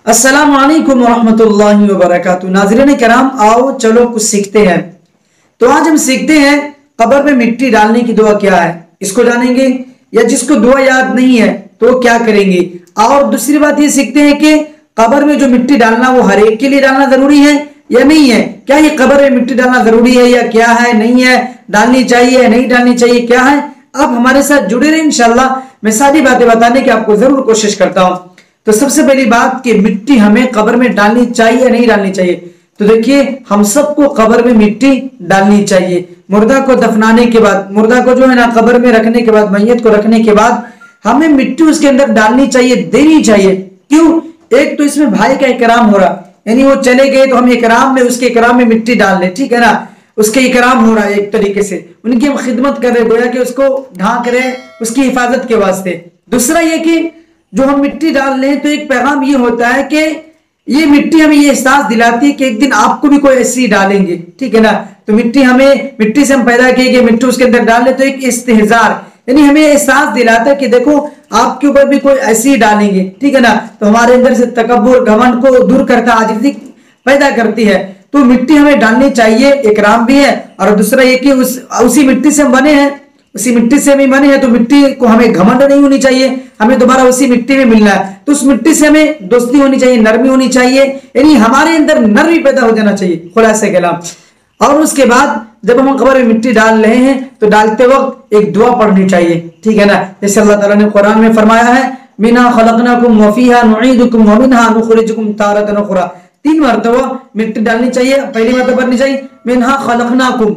अस्सलाम वालेकुम रहमतुल्लाहि व बरकातुहू। नाज़रीन किराम, आओ चलो कुछ सीखते हैं। तो आज हम सीखते हैं कब्र में मिट्टी डालने की दुआ क्या है, इसको जानेंगे। या जिसको दुआ याद नहीं है तो क्या करेंगे। और दूसरी बात ये सीखते हैं कि कब्र में जो मिट्टी डालना वो हर एक के लिए डालना जरूरी है या नहीं है। क्या ये कब्र में मिट्टी डालना जरूरी है या क्या है, नहीं है, डालनी चाहिए नहीं डालनी चाहिए, क्या है। आप हमारे साथ जुड़े रहे, इंशाल्लाह मैं सारी बातें बताने की आपको जरूर कोशिश करता हूं। तो सबसे पहली बात कि मिट्टी हमें कब्र में डालनी चाहिए या नहीं डालनी चाहिए। तो देखिए, हम सबको कब्र में मिट्टी डालनी चाहिए। मुर्दा को दफनाने के बाद, मुर्दा को जो है ना कब्र में रखने के बाद, मैयत को रखने के बाद हमें मिट्टी उसके अंदर डालनी चाहिए, देनी चाहिए। क्यों? एक तो इसमें भाई का इकराम हो रहा, यानी वो चले गए तो हम इकराम में, उसके इकराम में मिट्टी डाल लें, ठीक है ना। उसके इकराम हो रहा है, एक तरीके से उनकी हम खिदमत कर रहे, गोया कि उसको ढांक रहे, उसकी हिफाजत के वास्ते। दूसरा ये कि जो हम मिट्टी डाल रहे हैं तो एक पैगाम ये होता है कि ये मिट्टी हमें ये एहसास दिलाती है कि एक दिन आपको भी कोई ऐसी डालेंगे, ठीक है ना। तो मिट्टी हमें, मिट्टी से हम पैदा किए कि मिट्टी उसके अंदर डाल ले, तो एक इस्तेहजार, यानी हमें एहसास दिलाता है कि देखो आपके ऊपर भी कोई ऐसी डालेंगे, ठीक है ना। तो हमारे अंदर से तकब्बुर, घमंड को दूर करता, आजिज़ी पैदा करती है। तो मिट्टी हमें डालनी चाहिए, इकराम भी है। और दूसरा ये कि उसी मिट्टी से हम बने हैं, उसी मिट्टी से हमें बने हैं, तो मिट्टी को हमें घमंड नहीं होनी चाहिए, हमें दोबारा उसी मिट्टी में मिलना है। तो उस मिट्टी से हमें दोस्ती होनी चाहिए, नरमी होनी चाहिए, यानी हमारे अंदर नरमी पैदा हो जाना चाहिए, खुलासे कलाम। और उसके बाद जब हम कब्र में मिट्टी डाल रहे हैं तो डालते वक्त एक दुआ पढ़नी चाहिए, ठीक है ना। जैसे अल्लाह ताला ने कुरान में फरमाया है, मिन्हा खलकनाकुम व फीहा नुईदुकुम व मिन्हा नुखरिजुकुम तारतन उखरा। 3 मरतबा मिट्टी डालनी चाहिए। पहली मरतबा पढ़नी चाहिए मिन्हा खलकनाकुम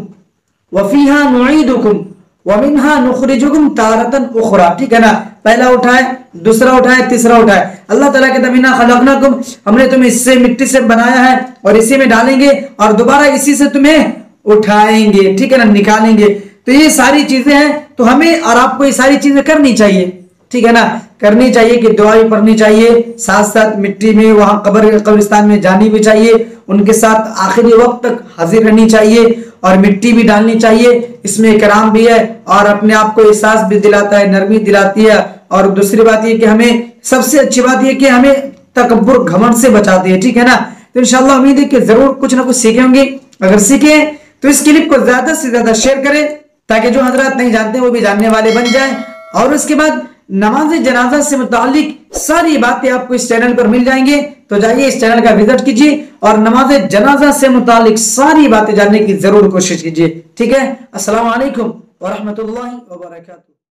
व फीहा नुईदुकुम व मिन्हा नुखरिजुकुम तारतन उखरा, ठीक है ना। पहला उठाए, दूसरा उठाए, तीसरा उठाए। अल्लाह ताला कहता है मिन्हा खलकनाकुम, हमने तुम्हें इससे मिट्टी से बनाया है और इसी में डालेंगे और दोबारा इसी से तुम्हें उठाएंगे, ठीक है ना, निकालेंगे। तो ये सारी चीजें हैं, तो हमें और आपको ये सारी चीजें करनी चाहिए, ठीक है ना, करनी चाहिए कि दुआ भी पढ़नी चाहिए, साथ साथ मिट्टी में वहां कब्रिस्तान में जानी भी चाहिए, उनके साथ आखिरी वक्त तक हाजिर रहनी चाहिए और मिट्टी भी डालनी चाहिए। इसमें इकराम भी है और अपने आप को एहसास भी दिलाता है, नरमी दिलाती है। और दूसरी बात यह कि हमें, सबसे अच्छी बात यह कि हमें तकब्बुर, घमंड से बचाती है, ठीक है ना। तो इंशाल्लाह उम्मीद है कि जरूर कुछ ना कुछ सीखे होंगे। अगर सीखे तो इस क्लिप को ज्यादा से ज्यादा शेयर करें ताकि जो हजरात नहीं जानते वो भी जानने वाले बन जाएं। और उसके बाद नमाज जनाजा से मुतालिक सारी बातें आपको इस चैनल पर मिल जाएंगे। तो जाइए इस चैनल का विजिट कीजिए और नमाज जनाजा से मुतालिक सारी बातें जानने की जरूर कोशिश कीजिए, ठीक है। अस्सलाम वालेकुम व रहमतुल्लाहि व बरकातुहू।